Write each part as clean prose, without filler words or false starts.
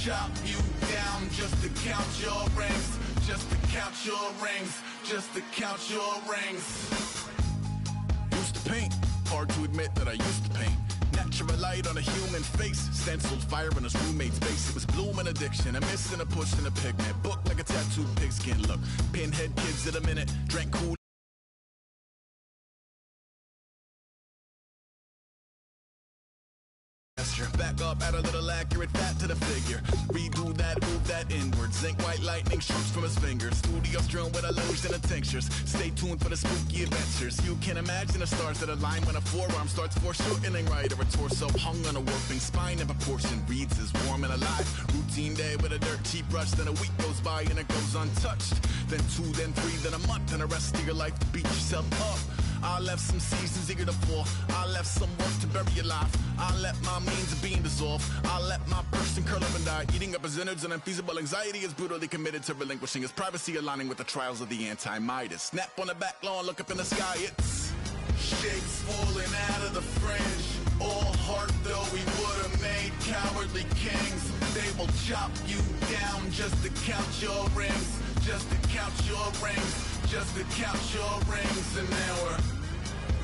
chop you down just to count your rings, just to count your rings, just to count your rings. Used to paint, hard to admit that I used to paint. Natural light on a human face, stenciled fire in his roommate's face. It was bloom and addiction, a miss and a push and a pigment. Book like a tattooed pigskin look. Pinhead kids in a minute, drank cool. Back up, add a little accurate fat to the figure. Redo that, move that inward. Zinc white lightning shoots from his fingers. Studio strewn with a lotion and tinctures. Stay tuned for the spooky adventures. You can imagine the stars that align when a forearm starts foreshortening right, or a torso hung on a warping spine in proportion. Reads as warm and alive. Routine day with a dirt cheap brush. Then a week goes by and it goes untouched. Then 2, then 3, then a month, and the rest of your life to beat yourself up. I left some seasons eager to fall. I left some work to bury alive. I let my means of being dissolved. I let my person curl up and die. Eating up his innards and unfeasible anxiety is brutally committed to relinquishing his privacy, aligning with the trials of the anti-Midas. Snap on the back lawn, look up in the sky, it's shapes falling out of the fringe. All heart though we would have made cowardly kings. They will chop you down just to count your rings, just to count your rings, just to count your rings. And now we're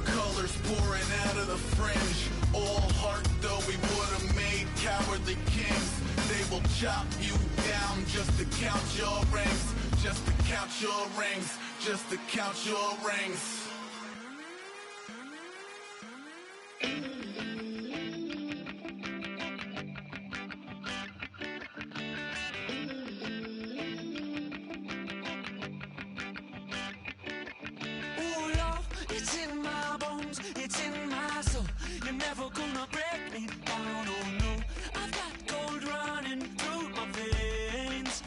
colors pouring out of the fringe. All heart though we would have made cowardly kings. They will chop you down just to count your rings, just to count your rings, just to count your rings. Never gonna break me down, oh no. I've got gold running through my veins.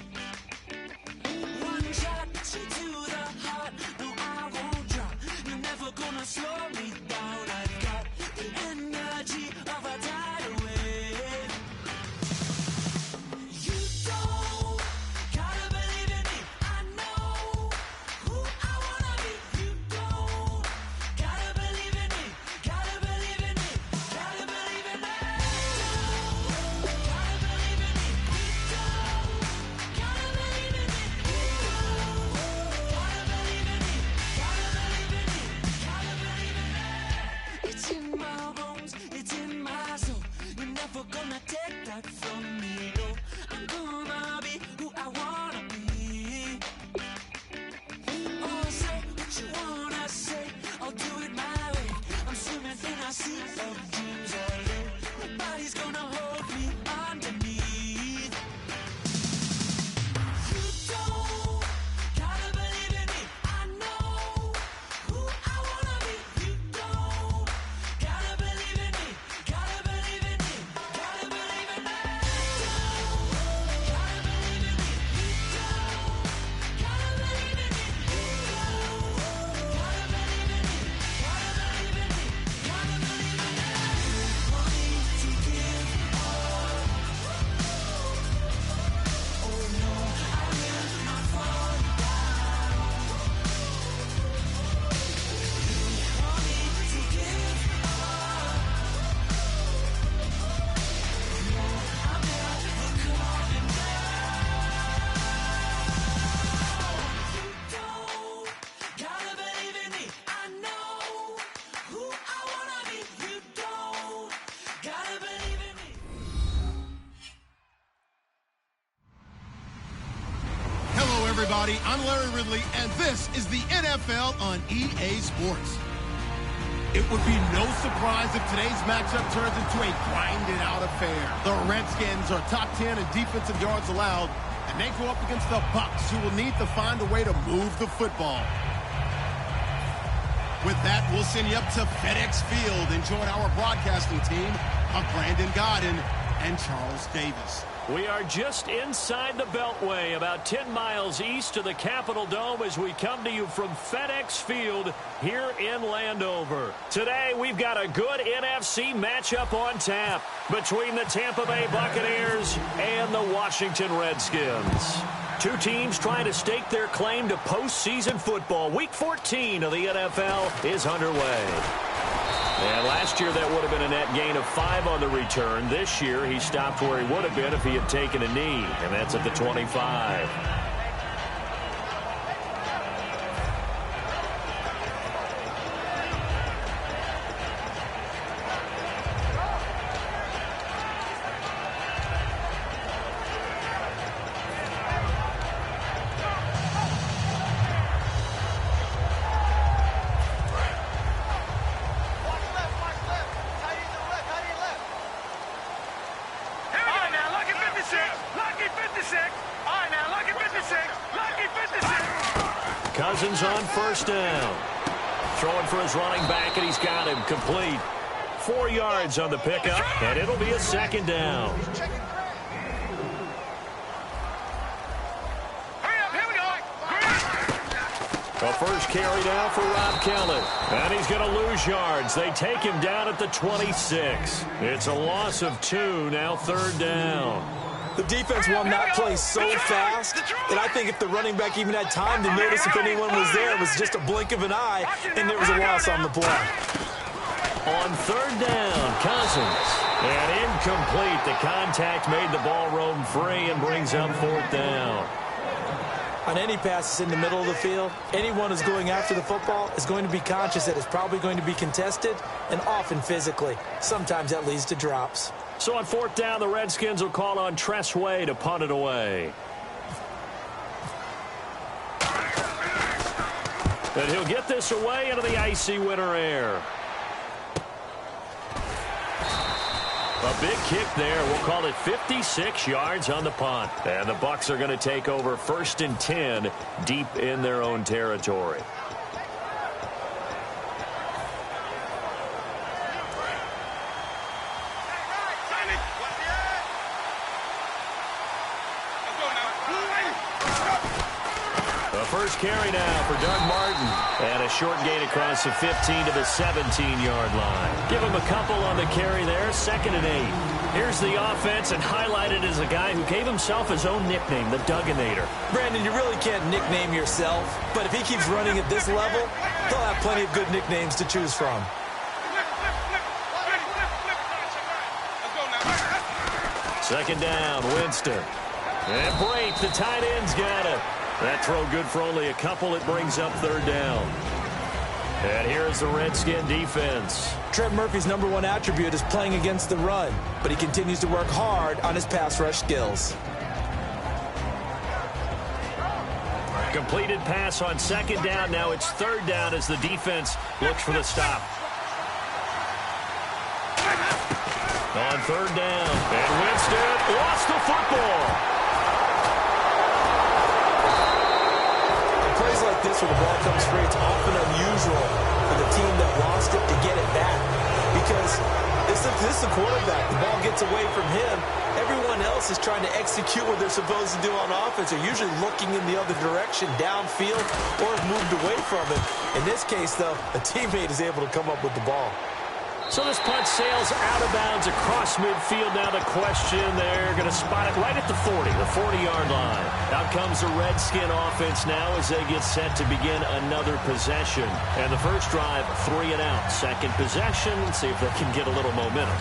One shot straight to the heart. No, I won't drop. You're never gonna slow me down. I've got the energy of a tidal wave. You don't gotta believe in me. I know who I wanna be. You don't gotta believe in me. Gotta believe in me. Gotta believe in me. Gotta believe in me. Gotta believe in me. Gotta believe in me. Gotta believe in me. Gotta believe in me. It's in my bones. It's in my soul. You're never gonna take that from me. No, I'm gonna be who I wanna be. Oh, say what you wanna say. I'll do it my way. I'm swimming in a sea of dreams all day. Nobody's gonna hold me underneath. You don't gotta believe in me. I know who I wanna be. You don't gotta believe in me. Gotta believe in me. Gotta believe in me. Gotta believe in me. You don't gotta believe in me. You don't gotta believe in me. Gotta believe in me. Gotta believe in me. Want me to give up? Oh no, I will not fall down. Want me to give up? No, I'm never coming back. You don't gotta believe in me. I know who I wanna be. You don't gotta believe in me. Hello, everybody. I'm Larry Ridley, and this is the NFL on EA Sports. It would be no surprise if today's matchup turns into a grinded-out affair. The Redskins are top 10 in defensive yards allowed, and they go up against the Bucs, who will need to find a way to move the football. With that, we'll send you up to FedEx Field and join our broadcasting team of Brandon Godden and Charles Davis. We are just inside the Beltway, about 10 miles east of the Capitol Dome as we come to you from FedEx Field here in Landover. Today, we've got a good NFC matchup on tap between the Tampa Bay Buccaneers and the Washington Redskins. Two teams trying to stake their claim to postseason football. Week 14 of the NFL is underway. And last year that would have been a net gain of 5 on the return. This year he stopped where he would have been if he had taken a knee, and that's at the 25. Cousins on first down. Throwing for his running back, and he's got him complete. 4 yards on the pickup, and it'll be a second down. The first carry down for Rob Kelly. And he's going to lose yards. They take him down at the 26. It's a loss of 2, now third down. The defense won that play so fast that I think if the running back even had time to notice if anyone was there, it was just a blink of an eye, and there was a loss on the play. On third down, Cousins. And incomplete. The contact made the ball roam free and brings up fourth down. On any passes in the middle of the field, anyone who's going after the football is going to be conscious that it's probably going to be contested, and often physically. Sometimes that leads to drops. So on fourth down, the Redskins will call on Tress Way to punt it away. And he'll get this away into the icy winter air. A big kick there. We'll call it 56 yards on the punt. And the Bucs are going to take over 1st and 10 deep in their own territory. First carry now for Doug Martin. And a short gain across the 15 to the 17-yard line. Give him a couple on the carry there. 2nd and 8. Here's the offense, and highlighted as a guy who gave himself his own nickname, the Dugginator. Brandon, you really can't nickname yourself, but if he keeps running at this level, he'll have plenty of good nicknames to choose from. Second down, Winston. And Brate, the tight end's got it. That throw good for only a couple. It brings up third down. And here's the Redskin defense. Trent Murphy's #1 attribute is playing against the run, but he continues to work hard on his pass rush skills. Completed pass on second down. Now it's third down as the defense looks for the stop. On third down. And Winston lost the football. Plays like this where the ball comes free, it's often unusual for the team that lost it to get it back, because this is the quarterback. The ball gets away from him. Everyone else is trying to execute what they're supposed to do on offense. They're usually looking in the other direction, downfield, or have moved away from it. In this case, though, a teammate is able to come up with the ball. So this punt sails out of bounds across midfield. Now the question, they're going to spot it right at the 40, the 40-yard line. Out comes the Redskin offense now as they get set to begin another possession. And the first drive, 3 and out. Second possession, let's see if they can get a little momentum.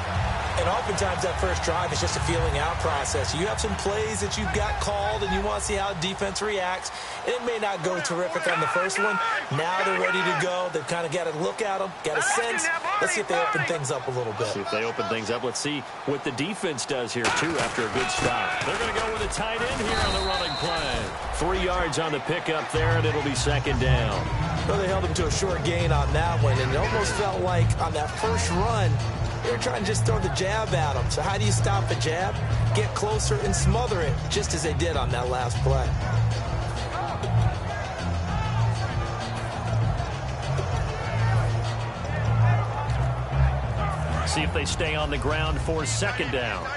And oftentimes that first drive is just a feeling out process. You have some plays that you've got called and you want to see how defense reacts. And it may not go terrific on the first one. Now they're ready to go. They've kind of got to look at them, got a sense. Let's see if they open things up a little bit. See if they open things up. Let's see what the defense does here, too, after a good stop. They're going to go with a tight end here on the running play. 3 yards on the pickup there, and it'll be second down. Well, they held him to a short gain on that one, and it almost felt like on that first run, they were trying to just throw the jab at him. So how do you stop a jab? Get closer and smother it, just as they did on that last play. See if they stay on the ground for second down.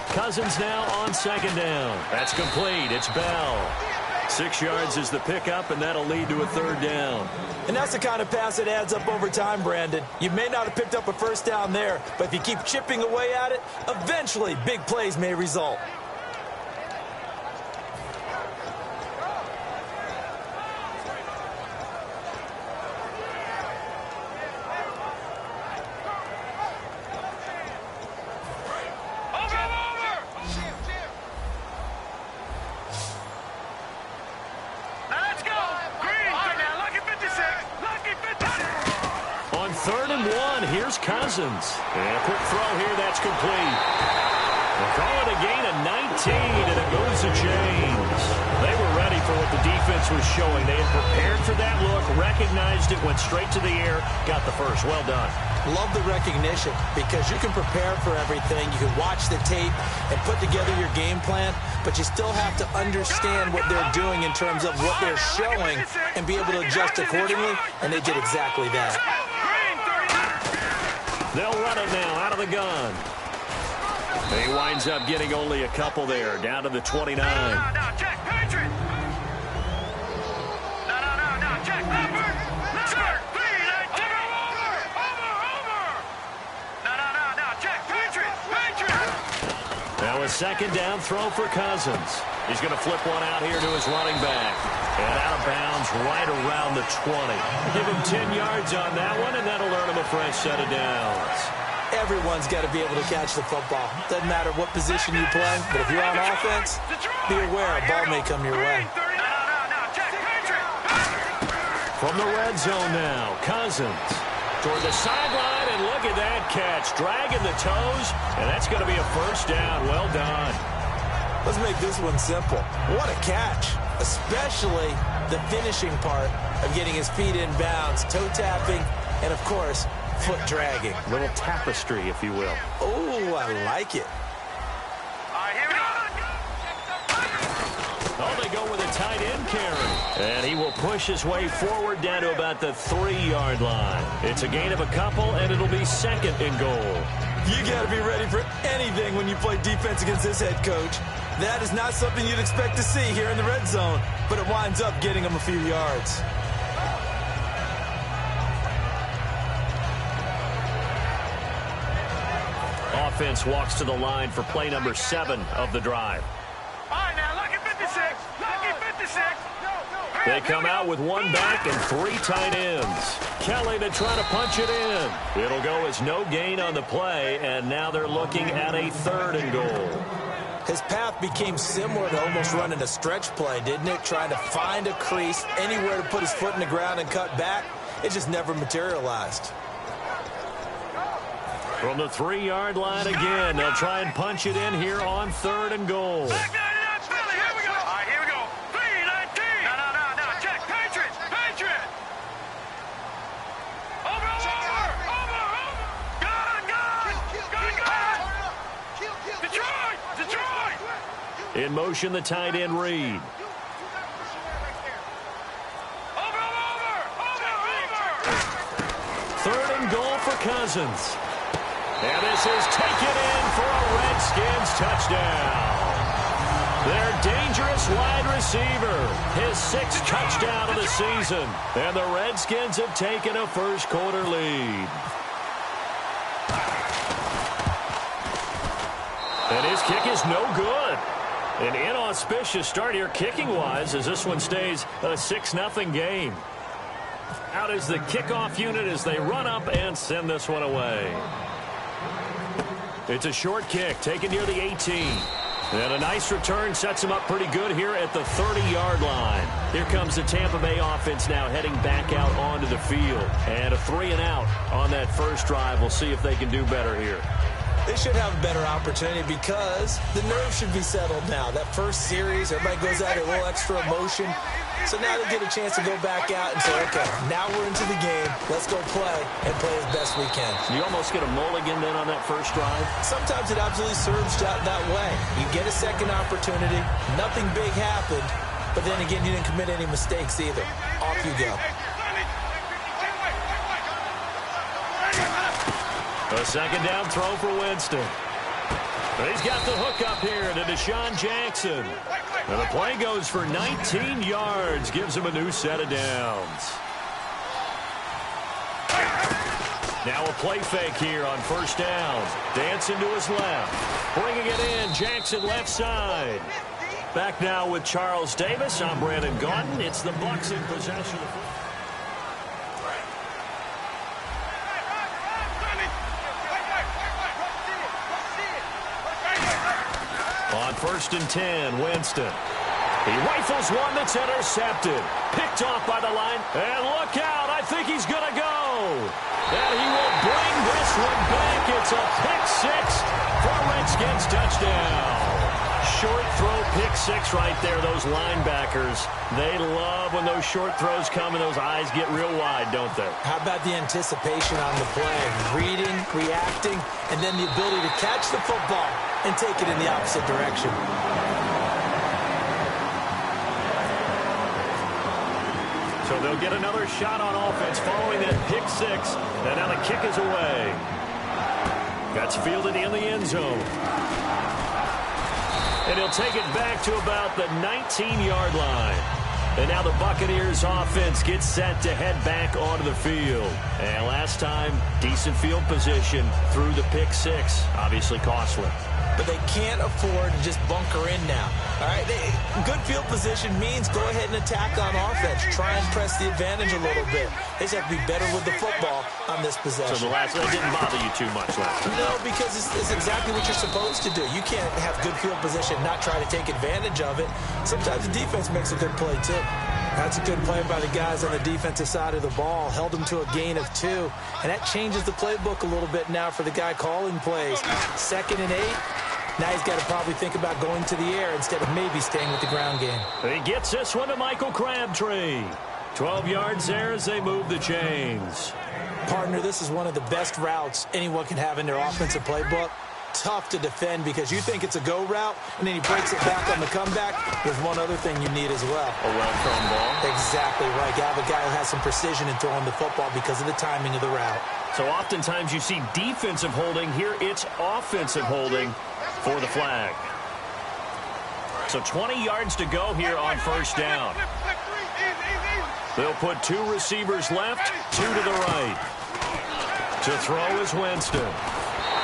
Cousins now on second down. That's complete. It's Bell. 6 yards is the pickup, and that'll lead to a 3rd down. And that's the kind of pass that adds up over time, Brandon. You may not have picked up a 1st down there, but if you keep chipping away at it, eventually big plays may result. Here's Cousins. And a quick throw here, that's complete. They'll call it a gain of 19, and it goes to James. They were ready for what the defense was showing. They had prepared for that look, recognized it, went straight to the air, got the first. Well done. Love the recognition, because you can prepare for everything. You can watch the tape and put together your game plan, but you still have to understand what they're doing in terms of what they're showing and be able to adjust accordingly, and they did exactly that. They'll run it now out of the gun. He winds up getting only a couple there, down to the 29. No, check, Patriot. No, check, Leopard. Leopard, please, over. No, check, Patriot. Now a 2nd down throw for Cousins. He's going to flip one out here to his running back. And out of bounds right around the 20. Give him 10 yards on that one, and that'll earn him a fresh set of downs. Everyone's got to be able to catch the football. Doesn't matter what position you play, but if you're on offense, be aware a ball may come your way. From the red zone now, Cousins toward the sideline, and look at that catch. Dragging the toes, and that's going to be a 1st down. Well done. Let's make this one simple. What a catch, especially the finishing part of getting his feet in bounds, toe tapping, and, of course, foot dragging. A little tapestry, if you will. Oh, I like it. Oh, they go with a tight end carry. And he will push his way forward down to about the 3-yard line. It's a gain of a couple, and it'll be 2nd and goal. You got to be ready for anything when you play defense against this head coach. That is not something you'd expect to see here in the red zone, but it winds up getting him a few yards. Offense walks to the line for play number 7 of the drive. All right, now, lucky 56. Lucky 56. They come out with 1 back and 3 tight ends. Kelly to try to punch it in. It'll go as no gain on the play, and now they're looking at a 3rd and goal. His path became similar to almost running a stretch play, didn't it? Trying to find a crease, anywhere to put his foot in the ground and cut back. It just never materialized. From the 3-yard line again, they'll try and punch it in here on 3rd and goal. In motion, the tight end Reed. Third and goal for Cousins. And this is taken in for a Redskins touchdown. Their dangerous wide receiver, his 6th touchdown of the season. And the Redskins have taken a first-quarter lead. And his kick is no good. An inauspicious start here kicking-wise as this one stays a 6-0 game. Out is the kickoff unit as they run up and send this one away. It's a short kick taken near the 18. And a nice return sets him up pretty good here at the 30-yard line. Here comes the Tampa Bay offense now heading back out onto the field. And a 3-and-out on that first drive. We'll see if they can do better here. They should have a better opportunity because the nerves should be settled now. That first series, everybody goes out a little extra emotion. So now they get a chance to go back out and say, okay, now we're into the game. Let's go play and play as best we can. You almost get a mulligan then on that first drive? Sometimes it absolutely serves that way. You get a second opportunity. Nothing big happened. But then again, you didn't commit any mistakes either. Off you go. A second down throw for Winston. He's got the hook up here to Deshaun Jackson. And the play goes for 19 yards, gives him a new set of downs. Now a play fake here on first down. Dancing to his left. Bringing it in, Jackson left side. Back now with Charles Davis. I'm Brandon Gaudin. It's the Bucs in possession. On 1st and 10, Winston. He rifles one that's intercepted. Picked off by the line. And look out, I think he's going to go. And he will bring this one back. It's a pick six for a Redskins touchdown. Short throw pick six right there. Those linebackers, they love when those short throws come and those eyes get real wide, don't they? How about the anticipation on the play? Reading, reacting, and then the ability to catch the football and take it in the opposite direction. So they'll get another shot on offense following that pick six. And now the kick is away. That's fielded in the end zone. And he'll take it back to about the 19-yard line. And now the Buccaneers offense gets set to head back onto the field. And last time, decent field position through the pick six. Obviously costly. But they can't afford to just bunker in now. All right, good field position means go ahead and attack on offense. Try and press the advantage a little bit. They just have to be better with the football on this possession. So the last one didn't bother you too much last time? No, because it's exactly what you're supposed to do. You can't have good field position, not try to take advantage of it. Sometimes the defense makes a good play, too. That's a good play by the guys on the defensive side of the ball. Held them to a gain of 2. And that changes the playbook a little bit now for the guy calling plays. 2nd and 8. Now he's got to probably think about going to the air instead of maybe staying with the ground game. He gets this one to Michael Crabtree. 12 yards there as they move the chains. Partner, this is one of the best routes anyone can have in their offensive playbook. Tough to defend because you think it's a go route, and then he breaks it back on the comeback. There's one other thing you need as well. A well-thrown ball. Exactly right. You have a guy who has some precision in throwing the football because of the timing of the route. So oftentimes you see defensive holding. Here it's offensive holding for the flag. So 20 yards to go here on first down. They'll put 2 receivers left, 2 to the right. To throw is Winston.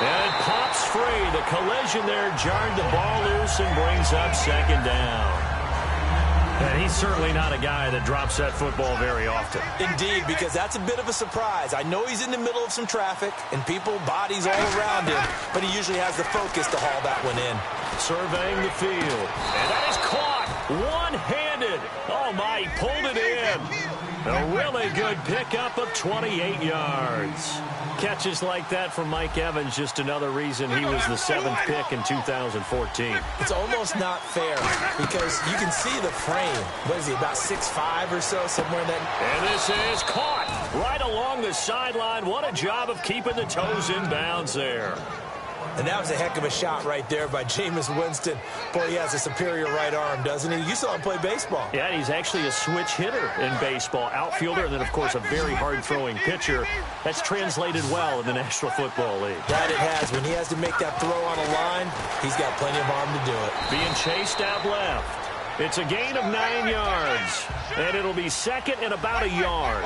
And it pops free. The collision there jarred the ball loose and brings up 2nd down. And he's certainly not a guy that drops that football very often. Indeed, because that's a bit of a surprise. I know he's in the middle of some traffic and people, bodies all around him, but he usually has the focus to haul that one in. Surveying the field. And that is caught one-handed. Oh, my, he pulled it in. A really good pickup of 28 yards. Catches like that from Mike Evans, just another reason he was the 7th pick in 2014. It's almost not fair because you can see the frame. What is he, about 6'5" or so, somewhere in that? And this is caught right along the sideline. What a job of keeping the toes in bounds there. And that was a heck of a shot right there by Jameis Winston. Boy, he has a superior right arm, doesn't he? You saw him play baseball. Yeah, he's actually a switch hitter in baseball. Outfielder, and then, of course, a very hard-throwing pitcher. That's translated well in the National Football League. That it has. When he has to make that throw on a line, he's got plenty of arm to do it. Being chased out left. It's a gain of 9 yards, and it'll be 2nd and about a yard.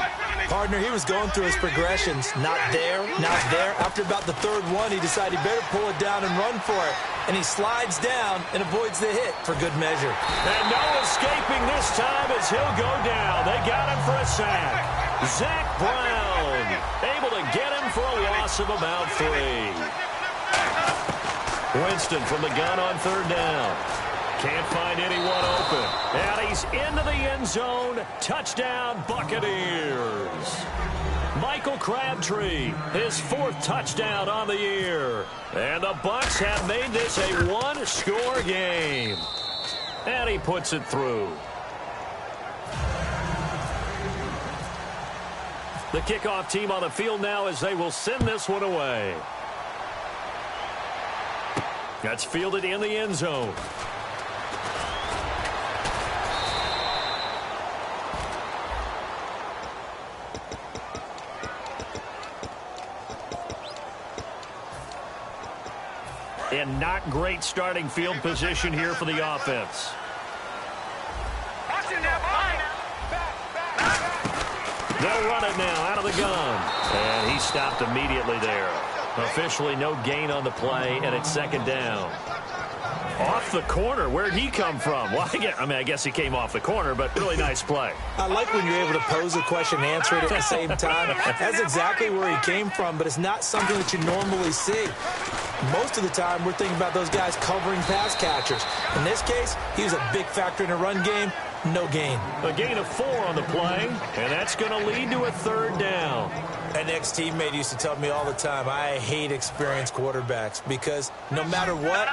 Partner, he was going through his progressions. Not there, not there. After about the 3rd one, he decided he better pull it down and run for it. And he slides down and avoids the hit for good measure. And no escaping this time as he'll go down. They got him for a sack. Zach Brown able to get him for a loss of about 3. Winston from the gun on 3rd down. Can't find anyone open. And he's into the end zone. Touchdown, Buccaneers. Michael Crabtree, his 4th touchdown on the year. And the Bucs have made this a one-score game. And he puts it through. The kickoff team on the field now as they will send this one away. That's fielded in the end zone. And not great starting field position here for the offense. They'll run it now out of the gun. And he stopped immediately there. Officially no gain on the play, and it's second down. Off the corner. Where'd he come from? Well, I guess he came off the corner, but really nice play. I like when you're able to pose a question and answer it at the same time. That's exactly where he came from, but it's not something that you normally see. Most of the time, we're thinking about those guys covering pass catchers. In this case, he was a big factor in the run game. No gain. A gain of 4 on the play, and that's going to lead to a third down. An ex-teammate used to tell me all the time, I hate experienced quarterbacks because no matter what,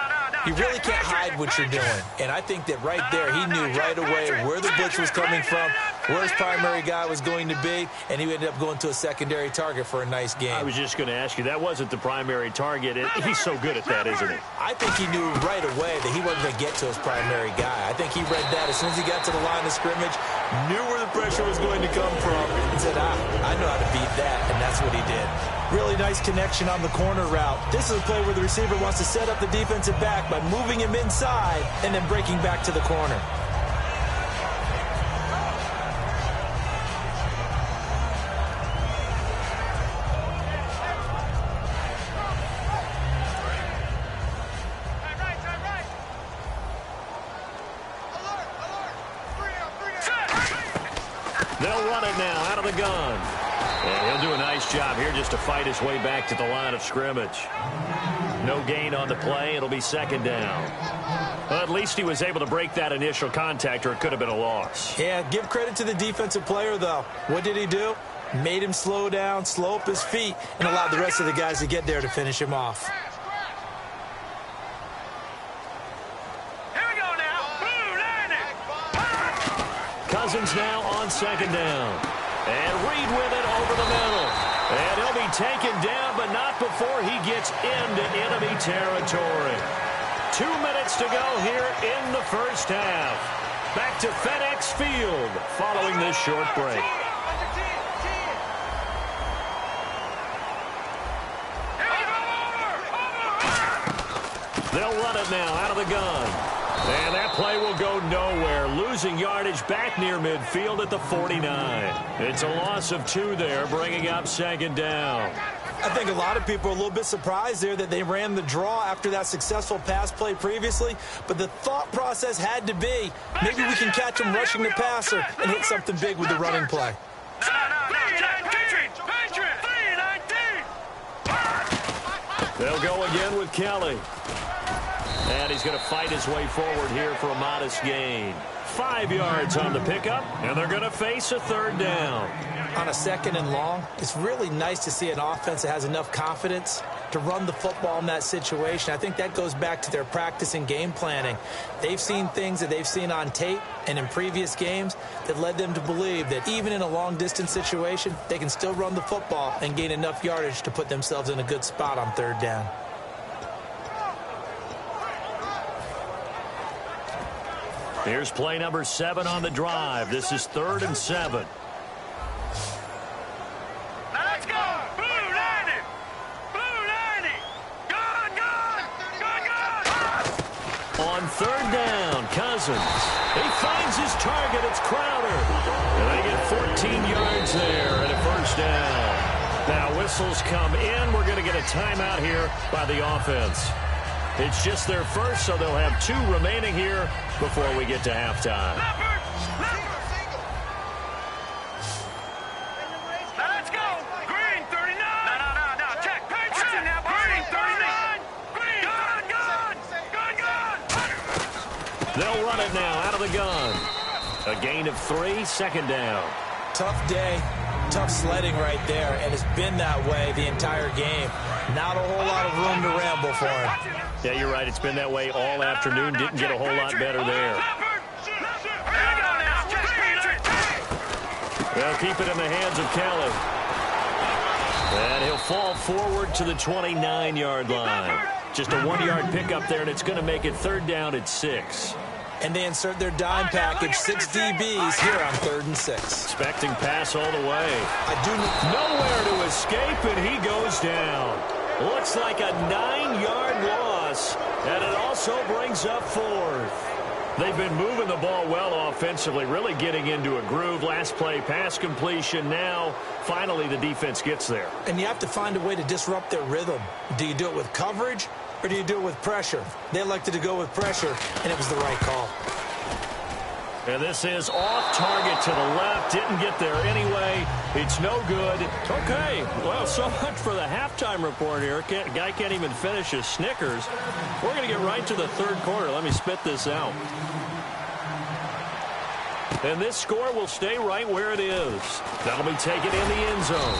you really can't hide what you're doing. And I think that right there, he knew right away where the blitz was coming from, where his primary guy was going to be, and he ended up going to a secondary target for a nice game. I was just going to ask you, that wasn't the primary target. He's so good at that, isn't he? I think he knew right away that he wasn't going to get to his primary guy. I think he read that as soon as he got to the line of scrimmage, knew where the pressure was going to come from, and said, I know how to beat that, and that's what he did. Really nice connection on the corner route. This is a play where the receiver wants to set up the defensive back by moving him inside and then breaking back to the corner. They'll run it now out of the gun. And he'll do a nice job here just to fight his way back to the line of scrimmage. No gain on the play. It'll be second down. Well, at least he was able to break that initial contact, or it could have been a loss. Yeah, give credit to the defensive player, though. What did he do? Made him slow down, slow up his feet, and allowed the rest of the guys to get there to finish him off. Here we go now. Blue landing. Cousins now on second down. And Reed with it over the middle. And he'll be taken down, but not before he gets into enemy territory. 2 minutes to go here in the first half. Back to FedEx Field following this short break. They'll run it now out of the gun. And that play will go nowhere. Losing yardage back near midfield at the 49. It's a loss of 2 there, bringing up second down. I think a lot of people are a little bit surprised there that they ran the draw after that successful pass play previously. But the thought process had to be, maybe we can catch him rushing the passer and hit something big with the running play. They'll go again with Kelly. And he's going to fight his way forward here for a modest gain. 5 yards on the pickup, and they're going to face a third down. On a second and long, it's really nice to see an offense that has enough confidence to run the football in that situation. I think that goes back to their practice and game planning. They've seen things that they've seen on tape and in previous games that led them to believe that even in a long-distance situation, they can still run the football and gain enough yardage to put themselves in a good spot on third down. Here's play number 7 on the drive. This is 3rd and 7. Now let's go. Blue landing. Blue landing. Good. On third down, Cousins. He finds his target. It's Crowder. And they get 14 yards there and a first down. Now whistles come in. We're going to get a timeout here by the offense. It's just their first, so they'll have 2 remaining here before we get to halftime. Now let's go. Green 39. No. Check. Watch it now. Green 39. Green. Gun. They'll run it now out of the gun. A gain of 3, second down. Tough day, tough sledding right there, and it's been that way the entire game. Not a whole lot of room to ramble for him. Yeah, you're right. It's been that way all afternoon. Didn't get a whole lot better there. They'll keep it in the hands of Kelly. And he'll fall forward to the 29-yard line. Just a 1-yard pickup there, and it's going to make it third down at 6. And they insert their dime package, 6 DBs here on 3rd and 6. Expecting pass all the way. Nowhere to escape, and he goes down. Looks like a 9-yard loss whistle brings up fourth. They've been moving the ball well offensively, really getting into a groove. Last play, pass completion. Now, finally, the defense gets there. And you have to find a way to disrupt their rhythm. Do you do it with coverage, or do you do it with pressure? They elected to go with pressure, and it was the right call. And this is off target to the left. Didn't get there anyway. It's no good. Okay, well, so much for the halftime report here. Guy can't even finish his Snickers. We're going to get right to the third quarter. Let me spit this out. And this score will stay right where it is. That'll be taken in the end zone.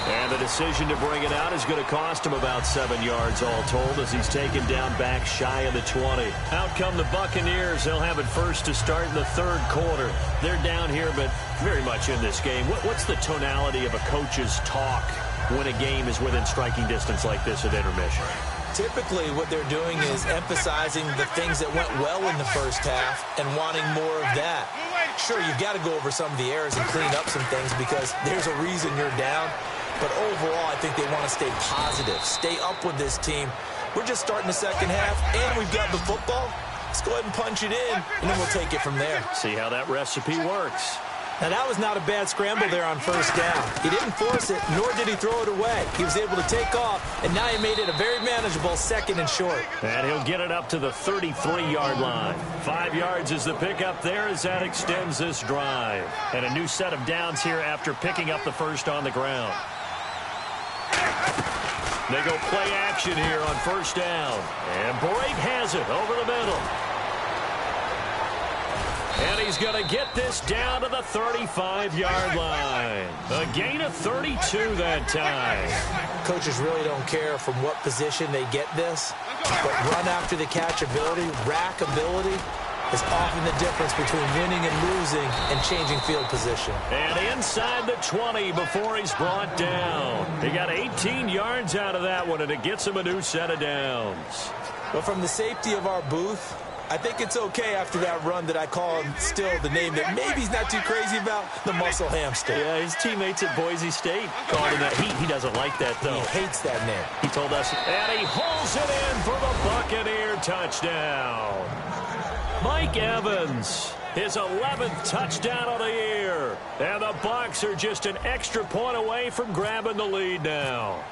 And the decision to bring it out is going to cost him about 7 yards all told as he's taken down back shy of the 20. Out come the Buccaneers. They'll have it first to start in the third quarter. They're down here, but very much in this game. What's the tonality of a coach's talk when a game is within striking distance like this at intermission? Typically, what they're doing is emphasizing the things that went well in the first half and wanting more of that. Sure, you've got to go over some of the errors and clean up some things because there's a reason you're down. But overall, I think they want to stay positive, stay up with this team. We're just starting the second half, and we've got the football. Let's go ahead and punch it in, and then we'll take it from there. See how that recipe works. Now, that was not a bad scramble there on first down. He didn't force it, nor did he throw it away. He was able to take off, and now he made it a very manageable second and short. And he'll get it up to the 33-yard line. 5 yards is the pickup there as that extends this drive. And a new set of downs here after picking up the first on the ground. They go play action here on first down. And Brake has it over the middle. And he's going to get this down to the 35-yard line. A gain of 32 that time. Coaches really don't care from what position they get this, but run after the catch ability, rack ability, is often the difference between winning and losing and changing field position. And inside the 20 before he's brought down. He got 18 yards out of that one, and it gets him a new set of downs. But from the safety of our booth, I think it's okay after that run that I call him still the name that maybe he's not too crazy about, the muscle hamster. Yeah, his teammates at Boise State called him that. He doesn't like that, though. He hates that name. He told us, and he holds it in for the Buccaneer touchdown. Mike Evans, his 11th touchdown of the year. And the Bucs are just an extra point away from grabbing the lead now.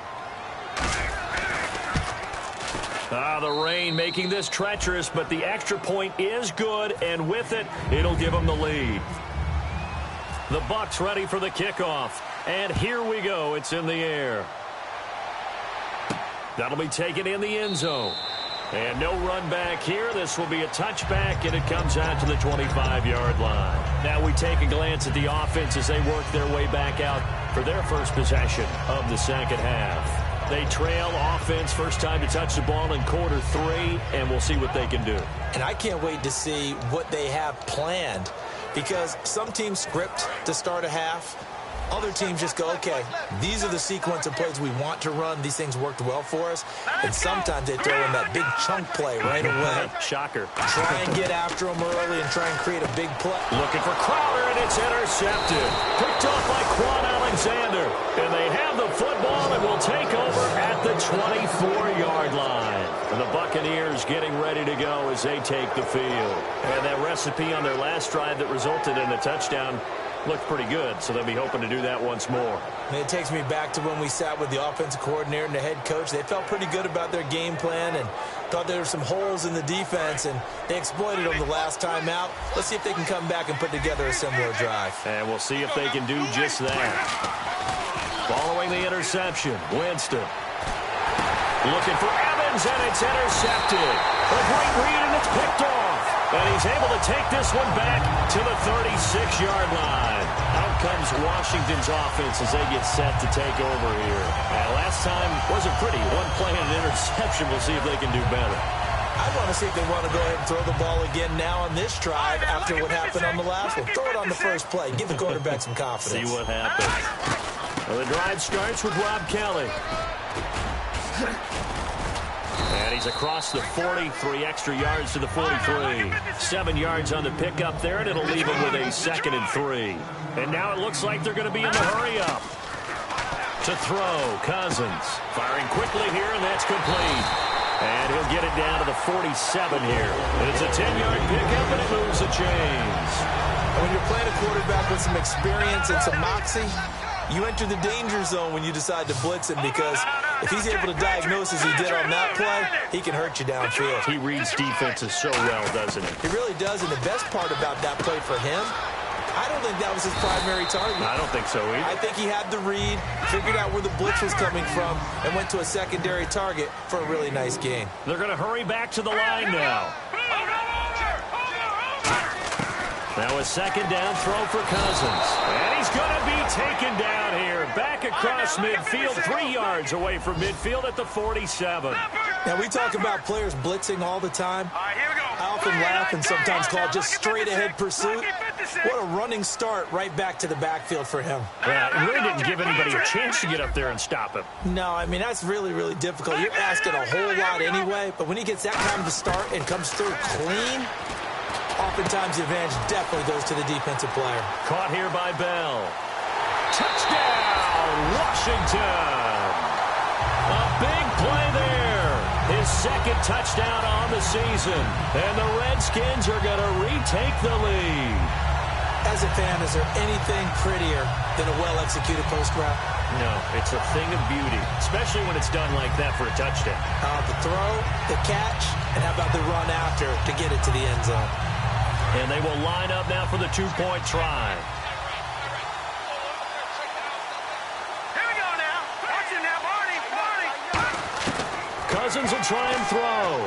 The rain making this treacherous, but the extra point is good, and with it, it'll give them the lead. The Bucs ready for the kickoff, and here we go. It's in the air. That'll be taken in the end zone. And no run back here. This will be a touchback, and it comes out to the 25-yard line. Now we take a glance at the offense as they work their way back out for their first possession of the second half. They trail offense, first time to touch the ball in quarter 3, and we'll see what they can do. And I can't wait to see what they have planned, because some teams script to start a half. Other teams just go, okay, these are the sequence of plays we want to run. These things worked well for us. And sometimes they throw in that big chunk play right away. Shocker. Try and get after them early and try and create a big play. Looking for Crowder, and it's intercepted. Picked off by Quan Alexander. And they have the football and will take over at the 24-yard line. And the Buccaneers getting ready to go as they take the field. And that recipe on their last drive that resulted in a touchdown looked pretty good, so they'll be hoping to do that once more. And it takes me back to when we sat with the offensive coordinator and the head coach. They felt pretty good about their game plan and thought there were some holes in the defense, and they exploited them the last time out. Let's see if they can come back and put together a similar drive. And we'll see if they can do just that. Following the interception, Winston. Looking for Evans, and it's intercepted. A great read, and it's picked off. And he's able to take this one back to the 36-yard line. Out comes Washington's offense as they get set to take over here. And last time wasn't pretty. One play and an interception. We'll see if they can do better. I want to see if they want to go ahead and throw the ball again now on this drive after what happened on the last one. Throw it on the first play. Give the quarterback some confidence. See what happens. Well, the drive starts with Rob Kelly. And he's across the 40, 3 extra yards to the 43. 7 yards on the pickup there, and it'll leave him with a 2nd and 3. And now it looks like they're going to be in the hurry-up. To throw, Cousins. Firing quickly here, and that's complete. And he'll get it it down to the 47 here. And it's a 10-yard pickup, and it moves the chains. And when you're playing a quarterback with some experience and some moxie, you enter the danger zone when you decide to blitz him, because if he's able to diagnose as he did on that play, he can hurt you downfield. He reads defenses so well, doesn't he? He really does, and the best part about that play for him, I don't think that was his primary target. I don't think so either. I think he had the read, figured out where the blitz was coming from, and went to a secondary target for a really nice gain. They're going to hurry back to the line now. Now a second down throw for Cousins. And he's going to be taken down here. Back across midfield, 3 yards away from midfield at the 47. Now, we talk about players blitzing all the time. I often laugh and sometimes call it just straight-ahead pursuit. What a running start right back to the backfield for him. Yeah, it really didn't give anybody a chance to get up there and stop him. No, I mean, that's really, really difficult. You're asking a whole lot anyway, but when he gets that kind of a start and comes through clean, oftentimes the advantage definitely goes to the defensive player. Caught here by Bell. Touchdown, Washington. A big play there. His second touchdown on the season. And the Redskins are going to retake the lead. As a fan, is there anything prettier than a well-executed post route? No, it's a thing of beauty, especially when it's done like that for a touchdown. The throw, the catch, and how about the run after to get it to the end zone? And they will line up now for the two-point try. Here we go now. Watch it now, Barney. Cousins will try and throw.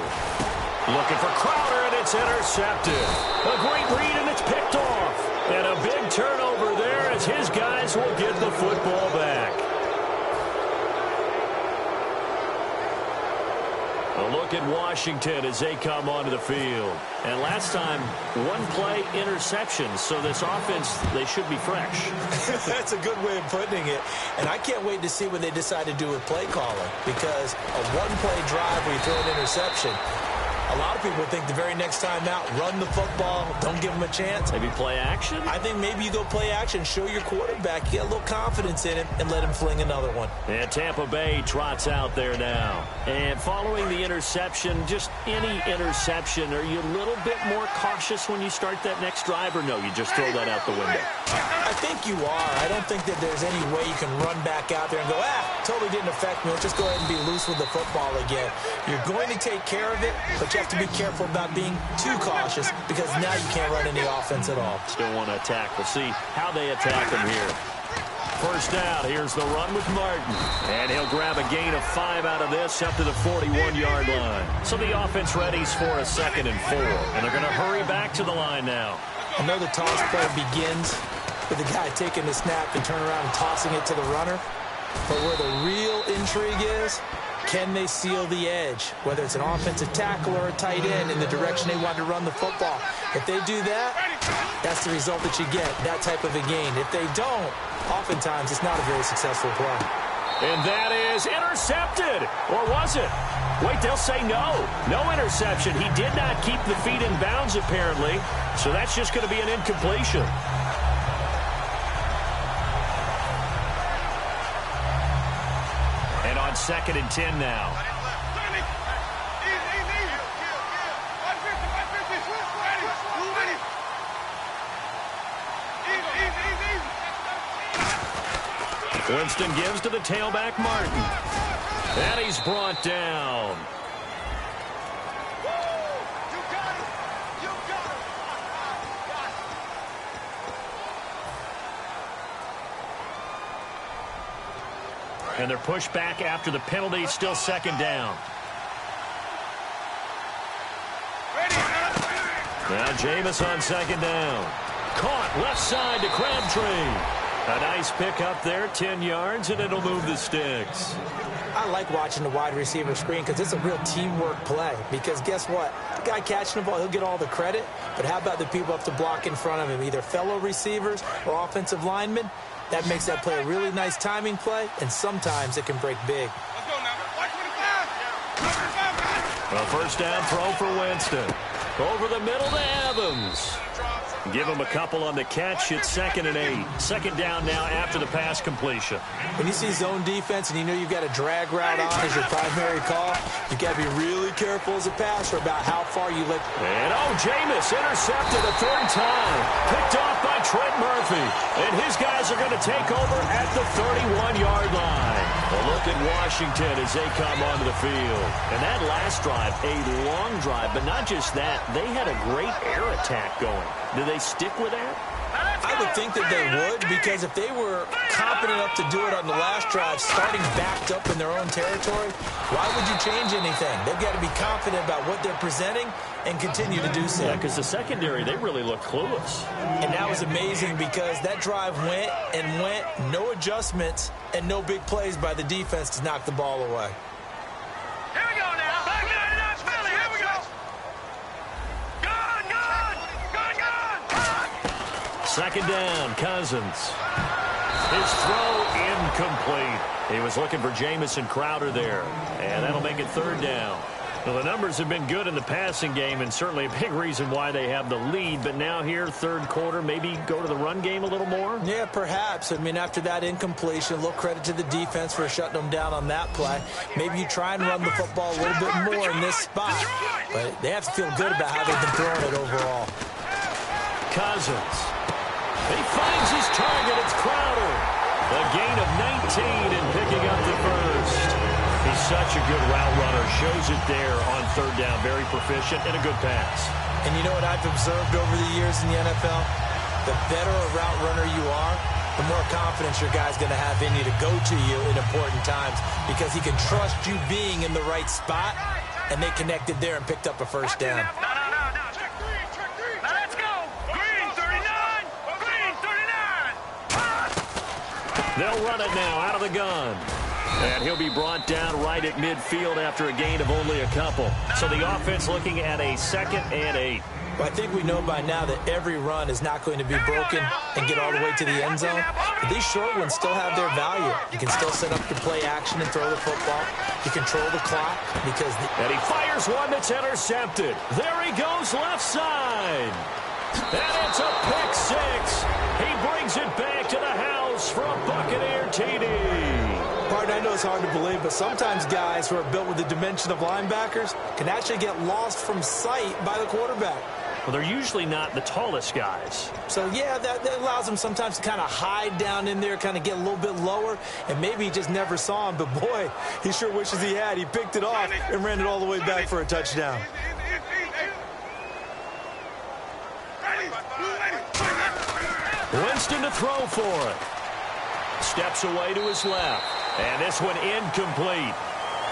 Looking for Crowder, and it's intercepted. A great read, and it's picked off. And a big turnover there as his guys will get the football back. A look at Washington as they come onto the field. And last time, one play interception, so this offense, they should be fresh. That's a good way of putting it. And I can't wait to see what they decide to do with play calling, because a one-play drive where you throw an interception, a lot of people think the very next time out, run the football, don't give them a chance. Maybe play action? I think maybe you go play action, show your quarterback, you get a little confidence in him, and let him fling another one. And Tampa Bay trots out there now. And following the interception, just any interception, are you a little bit more cautious when you start that next drive, or no, you just throw that out the window? I think you are. I don't think that there's any way you can run back out there and go, totally didn't affect me. Let's just go ahead and be loose with the football again. You're going to take care of it, but you have to be careful about being too cautious, because now you can't run any offense at all. Still want to attack. We'll see how they attack him here. First down, here's the run with Martin. And he'll grab a gain of 5 out of this up to the 41-yard line. So the offense readies for a 2nd and 4. And they're going to hurry back to the line now. I know the toss play begins with the guy taking the snap and turn around and tossing it to the runner. But where the real intrigue is, can they seal the edge? Whether it's an offensive tackle or a tight end in the direction they want to run the football. If they do that, that's the result that you get, that type of a gain. If they don't, oftentimes it's not a very successful play. And that is intercepted. Or was it? Wait, they'll say no. No interception. He did not keep the feet in bounds, apparently. So that's just going to be an incompletion. And on 2nd and 10 now. Winston gives to the tailback, Martin. And he's brought down. And they're pushed back after the penalty, still 2nd down. Now Jameis on 2nd down. Caught left side to Crabtree. A nice pick up there, 10 yards, and it'll move the sticks. I like watching the wide receiver screen because it's a real teamwork play. Because guess what? The guy catching the ball, he'll get all the credit. But how about the people up to block in front of him, either fellow receivers or offensive linemen? That makes that play a really nice timing play, and sometimes it can break big. A first down throw for Winston. Over the middle to Evans. Give him a couple on the catch. It's 2nd and 8. Second down now after the pass completion. When you see zone defense and you know you've got a drag route on as your primary call, you've got to be really careful as a passer about how far you let. And Jameis intercepted a third time. Picked off by Trent Murphy. And his guys are going to take over at the 31-yard line. A look at Washington as they come onto the field. And that last drive, a long drive, but not just that. They had a great air attack going. Do they stick with that? I would think that they would, because if they were competent enough to do it on the last drive, starting backed up in their own territory, why would you change anything? They've got to be confident about what they're presenting and continue to do so. Yeah, because the secondary, they really look clueless. And that was amazing because that drive went and went, no adjustments, and no big plays by the defense to knock the ball away. Here we go now. Back in that Philly. Here we go. Gone. Second down, Cousins. His throw incomplete. He was looking for Jamison Crowder there, and that'll make it third down. Well, the numbers have been good in the passing game, and certainly a big reason why they have the lead. But now here, third quarter, maybe go to the run game a little more? Yeah, perhaps. I mean, after that incompletion, a little credit to the defense for shutting them down on that play. Maybe you try and run the football a little bit more in this spot. But they have to feel good about how they've been throwing it overall. Cousins. He finds his target. It's Crowder. A gain of 19 and picking up the first. He's such a good route runner. Shows it there on third down. Very proficient and a good pass. And you know what I've observed over the years in the NFL? The better a route runner you are, the more confidence your guy's going to have in you to go to you in important times, because he can trust you being in the right spot, and they connected there and picked up a first down. No. Check three. Now let's go. Green 39. Green 39. They'll run it now out of the gun. And he'll be brought down right at midfield after a gain of only a couple. So the offense looking at a 2nd and 8. Well, I think we know by now that every run is not going to be broken and get all the way to the end zone. But these short ones still have their value. You can still set up your play action and throw the football. You control the clock because... And he fires one that's intercepted. There he goes left side. And it's a pick six. He brings it back to the house for a Buccaneer TD. Partner, I know it's hard to believe, but sometimes guys who are built with the dimension of linebackers can actually get lost from sight by the quarterback. Well, they're usually not the tallest guys. So, yeah, that allows them sometimes to kind of hide down in there, kind of get a little bit lower, and maybe he just never saw him. But, boy, he sure wishes he had. He picked it off and ran it all the way back for a touchdown. Winston to throw for it. Steps away to his left. And this one incomplete.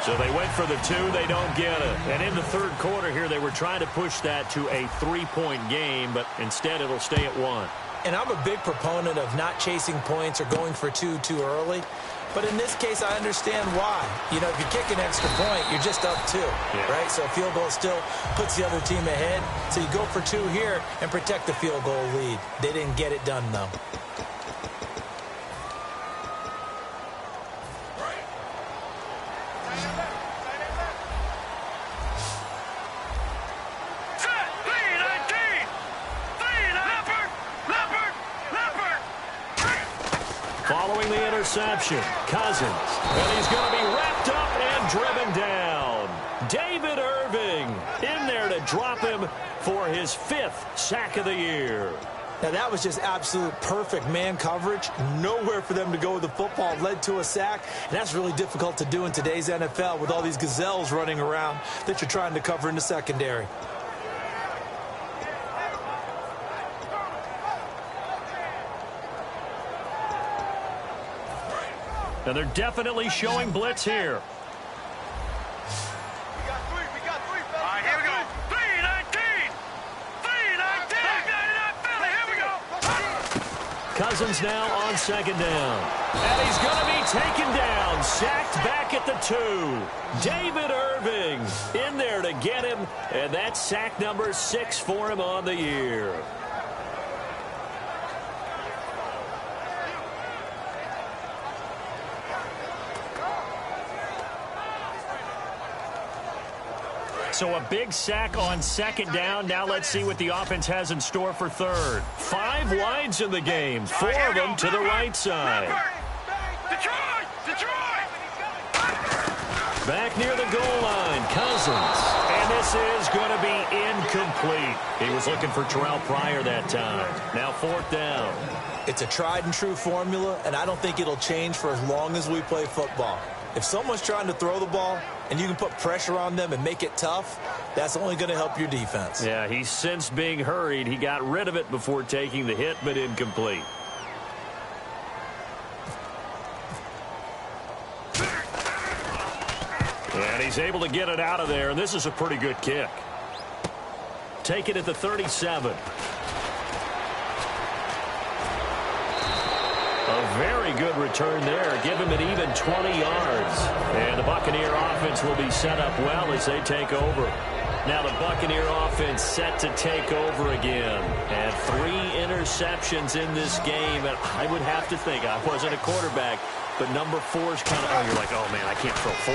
So they went for the 2. They don't get it. And in the third quarter here, they were trying to push that to a 3-point game, but instead it'll stay at 1. And I'm a big proponent of not chasing points or going for 2 too early. But in this case, I understand why. You know, if you kick an extra point, you're just up 2, right? So a field goal still puts the other team ahead. So you go for 2 here and protect the field goal lead. They didn't get it done, though. Following the interception, Cousins. And he's going to be wrapped up and driven down. David Irving in there to drop him for his 5th sack of the year. Now, that was just absolute perfect man coverage. Nowhere for them to go with the football. Led to a sack. And that's really difficult to do in today's NFL with all these gazelles running around that you're trying to cover in the secondary. And they're definitely showing blitz here. We got three. All right, here we go. 3-19. 3-19. Here we go. Cousins now on second down. And he's going to be taken down. Sacked back at the 2. David Irving in there to get him. And that's sack number 6 for him on the year. so a big sack on second down. Now let's see what the offense has in store for third. 5 wides in the game, 4 of them to the right side. Back near the goal line, Cousins. And this is going to be incomplete. He was looking for Terrell Pryor that time. Now 4th down. It's a tried-and-true formula, and I don't think it'll change for as long as we play football. If someone's trying to throw the ball and you can put pressure on them and make it tough, that's only going to help your defense. Yeah, he sensed being hurried. He got rid of it before taking the hit, but incomplete. And he's able to get it out of there, and this is a pretty good kick. Take it at the 37. A very good return there. Give him an even 20 yards. And the Buccaneer offense will be set up well as they take over. Now the Buccaneer offense set to take over again. And 3 interceptions in this game. And I would have to think, I wasn't a quarterback, but number 4 is kind of, oh, you're like, oh, man, I can't throw 4.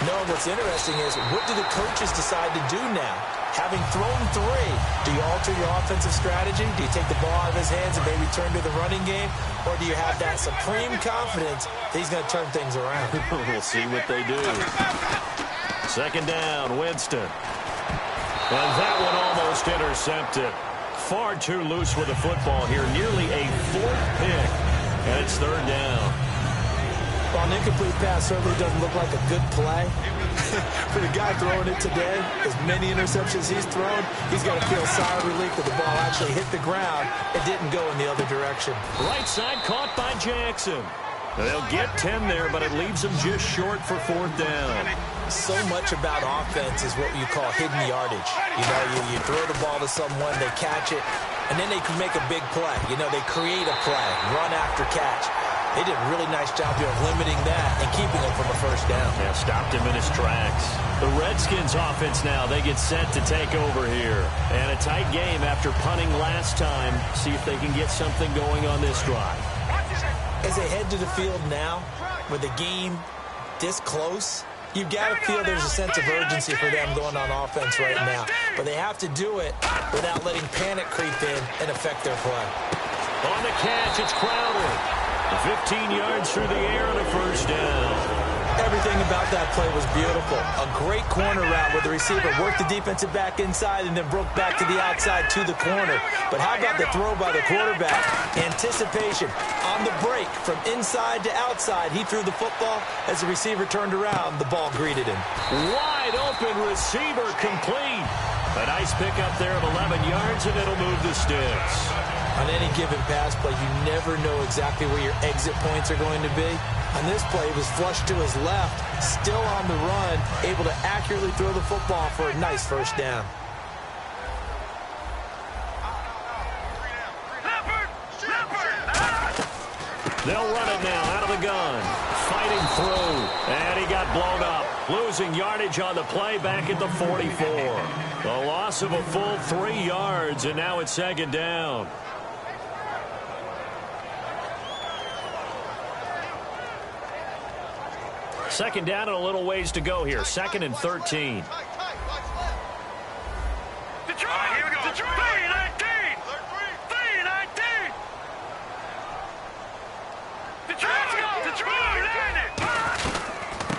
No, what's interesting is, what do the coaches decide to do now? Having thrown 3, do you alter your offensive strategy? Do you take the ball out of his hands and maybe turn to the running game? Or do you have that supreme confidence that he's going to turn things around? We'll see what they do. 2nd down, Winston. And that one almost intercepted. Far too loose with the football here. Nearly a 4th pick. And it's 3rd down. Well, an incomplete pass certainly doesn't look like a good play. For the guy throwing it today, as many interceptions he's thrown, he's got to feel sigh of relief that the ball actually hit the ground and didn't go in the other direction. Right side caught by Jackson. They'll get 10 there, but it leaves them just short for 4th down. So much about offense is what you call hidden yardage. You know, you throw the ball to someone, they catch it, and then they can make a big play. You know, they create a play, run after catch. They did a really nice job here of limiting that and keeping him from a 1st down. Yeah, stopped him in his tracks. The Redskins offense now, they get set to take over here. And a tight game after punting last time. See if they can get something going on this drive. As they head to the field now, with the game this close, you've got to feel there's a sense of urgency for them going on offense right now. But they have to do it without letting panic creep in and affect their play. On the catch, it's Crowder. 15 yards through the air and a 1st down. Everything about that play was beautiful. A great corner route where the receiver worked the defensive back inside and then broke back to the outside to the corner. But how about the throw by the quarterback? Anticipation on the break from inside to outside. He threw the football. As the receiver turned around, the ball greeted him. Wide open receiver complete. A nice pickup there of 11 yards, and it'll move the sticks. On any given pass play, you never know exactly where your exit points are going to be. On this play, he was flushed to his left, still on the run, able to accurately throw the football for a nice 1st down. They'll run it now out of the gun. Fighting through, and he got blown up. Losing yardage on the play back at the 44. A loss of a full 3 yards, and now it's 2nd down. Second down and a little ways to go here. 2nd and 13.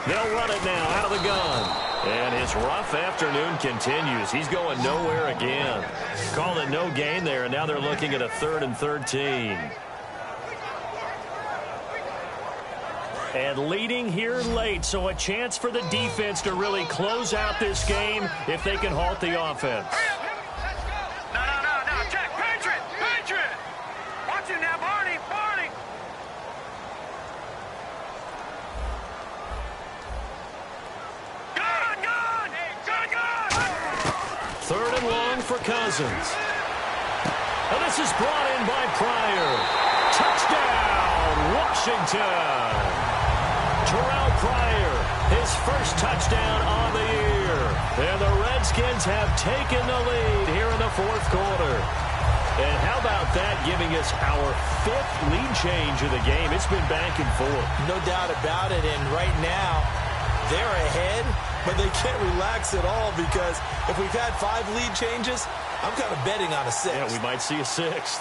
They'll run it now out of the gun. And his rough afternoon continues. He's going nowhere again. Called it no gain there, and now they're looking at a 3rd and 13. And leading here late, so a chance for the defense to really close out this game if they can halt the offense. No, check, Patriot! Watch him now, Barney! Gun! 3rd and long for Cousins. And this is brought in by Pryor. Touchdown, Washington! Terrell Pryor, his 1st touchdown on the year. And the Redskins have taken the lead here in the 4th quarter. And how about that, giving us our 5th lead change of the game? It's been back and forth. No doubt about it, and right now, they're ahead, but they can't relax at all because if we've had 5 lead changes, I'm kind of betting on a 6th. Yeah, we might see a 6th.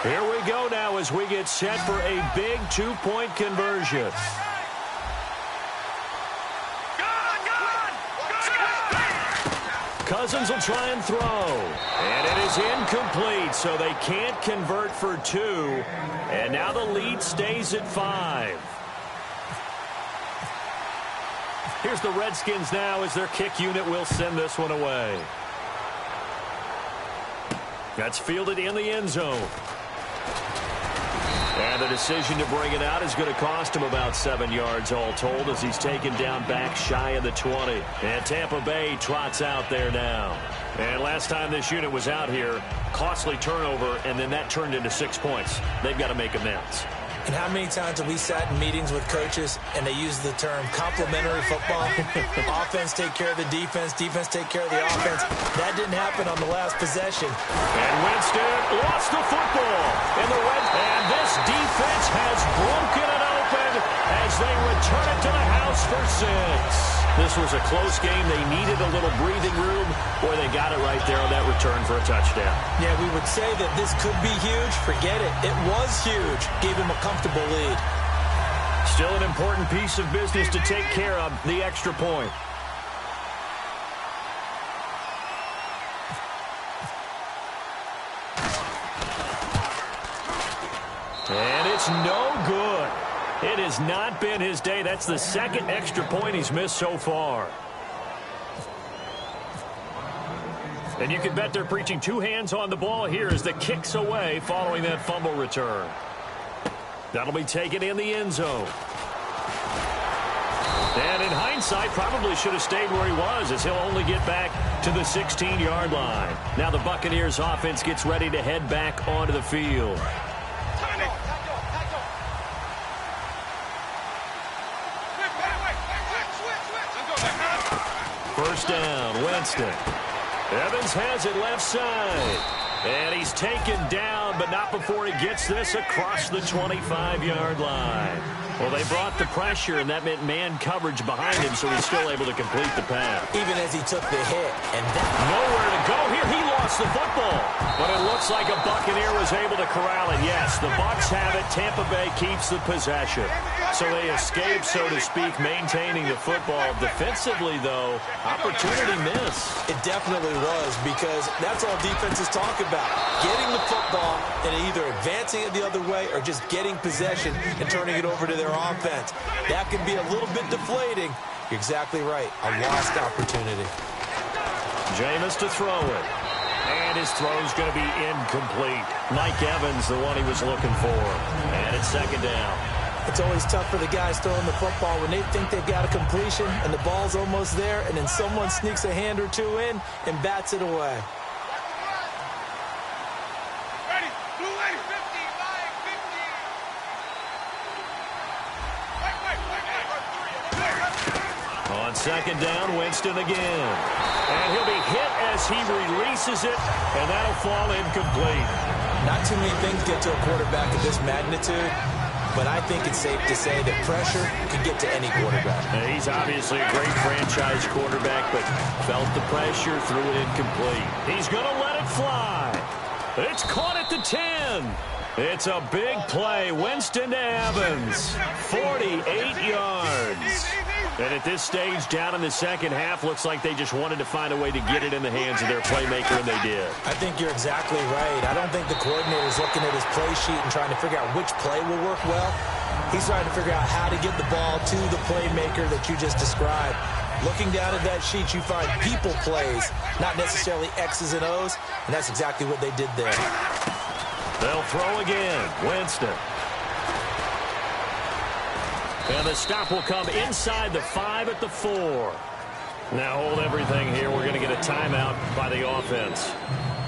Here we go now as we get set for a big 2-point conversion. Cousins will try and throw. And it is incomplete, so they can't convert for 2. And now the lead stays at 5. Here's the Redskins now as their kick unit will send this one away. That's fielded in the end zone. And the decision to bring it out is going to cost him about 7 yards all told as he's taken down back shy of the 20. And Tampa Bay trots out there now. And last time this unit was out here, costly turnover, and then that turned into 6 points. They've got to make amends. And how many times have we sat in meetings with coaches and they use the term complementary football? Offense take care of the defense, defense take care of the offense. That didn't happen on the last possession. And Winston lost the football. And this defense has broken it open as they return it to the house for 6. This was a close game. They needed a little breathing room. Boy, they got it right there on that return for a touchdown. Yeah, we would say that this could be huge. Forget it. It was huge. Gave him a comfortable lead. Still an important piece of business to take care of, the extra point. And it's no good. It has not been his day. That's the second extra point he's missed so far. And you can bet they're preaching 2 hands on the ball here as the kick's away following that fumble return. That'll be taken in the end zone. And in hindsight, probably should have stayed where he was as he'll only get back to the 16-yard line. Now the Buccaneers offense gets ready to head back onto the field. First down, Winston. Evans has it left side. And he's taken down, but not before he gets this across the 25-yard line. Well, they brought the pressure, and that meant man coverage behind him, so he's still able to complete the pass. Even as he took the hit. And that nowhere to go here. He lost the football. But it looks like a Buccaneer was able to corral it. Yes, the Bucs have it. Tampa Bay keeps the possession. So they escape, so to speak, maintaining the football. Defensively, though, opportunity miss. It definitely was, because that's all defenses talk about. Getting the football and either advancing it the other way or just getting possession and turning it over to their offense. That can be a little bit deflating. You're exactly right. A lost opportunity. Jameis to throw it. And his throw's going to be incomplete. Mike Evans, the one he was looking for. And it's second down. It's always tough for the guys throwing the football when they think they've got a completion and the ball's almost there, and then someone sneaks a hand or two in and bats it away. Ready, blue lady, 50, 50. On second down, Winston again. And he'll be hit as he releases it, and that'll fall incomplete. Not too many things get to a quarterback of this magnitude, but I think it's safe to say that pressure can get to any quarterback. He's obviously a great franchise quarterback, but felt the pressure, threw it incomplete. He's going to let it fly. It's caught at the 10. It's a big play. Winston to Evans. 48 yards. And at this stage, down in the second half, looks like they just wanted to find a way to get it in the hands of their playmaker, and they did. I think you're exactly right. I don't think the coordinator's looking at his play sheet and trying to figure out which play will work well. He's trying to figure out how to get the ball to the playmaker that you just described. Looking down at that sheet, you find people plays, not necessarily X's and O's, and that's exactly what they did there. They'll throw again. Winston. And the stop will come inside the 5 at the 4. Now hold everything here. We're going to get a timeout by the offense.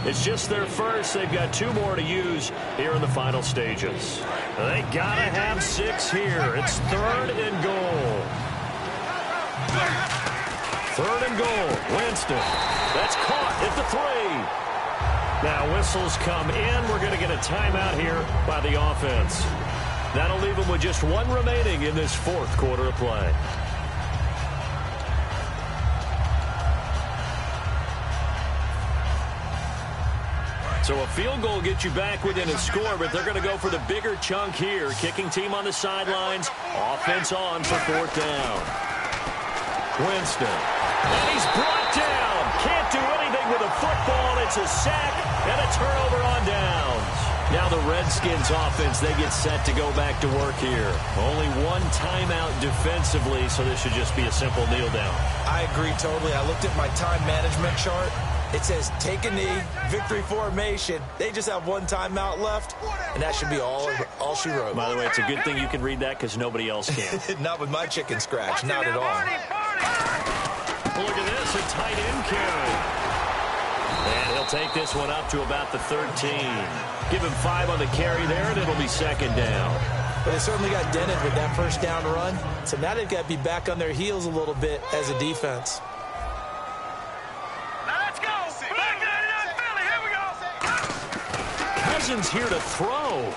It's just their first. They've got 2 more to use here in the final stages. They got to have 6 here. It's 3rd and goal. 3rd and goal. Winston. That's caught at the 3. Now whistles come in. We're going to get a timeout here by the offense. That'll leave them with just 1 remaining in this 4th quarter of play. So a field goal gets you back within a score, but they're going to go for the bigger chunk here. Kicking team on the sidelines. Offense on for 4th down. Winston. And he's brought down. Can't do anything with a football. It's a sack and a turnover on downs. Now the Redskins offense, they get set to go back to work here. Only one timeout defensively, so this should just be a simple kneel down. I agree totally. I looked at my time management chart. It says take a knee, victory formation. They just have one timeout left, and that should be all she wrote. By the way, it's a good thing you can read that because nobody else can. Not with my chicken scratch, not at all. Look at this, a tight end carry. And he'll take this one up to about the 13. Give him 5 on the carry there, and it'll be 2nd down. But they certainly got dented with that 1st down run. So now they've got to be back on their heels a little bit as a defense. Let's go. Back to Philly. Here we go. Cousins here to throw.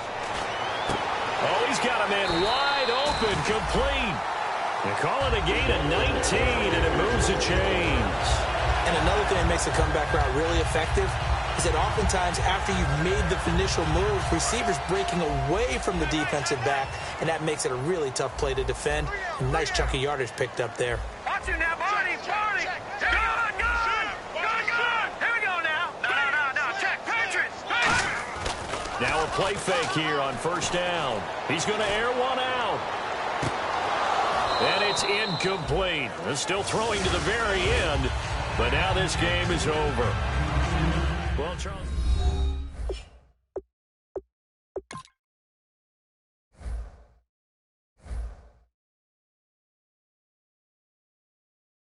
Oh, he's got a man wide open, complete. They call it a gain of 19, and it moves the chains. And another thing that makes the comeback route really effective is that oftentimes after you've made the initial move, receivers breaking away from the defensive back, and that makes it a really tough play to defend. A nice chunk of yardage picked up there. Watch it now, Barney. Good. Here we go now. No. Check. Patriots. Now a play fake here on 1st down. He's going to air one out. And it's incomplete. They're still throwing to the very end. But now this game is over. Well, Charles...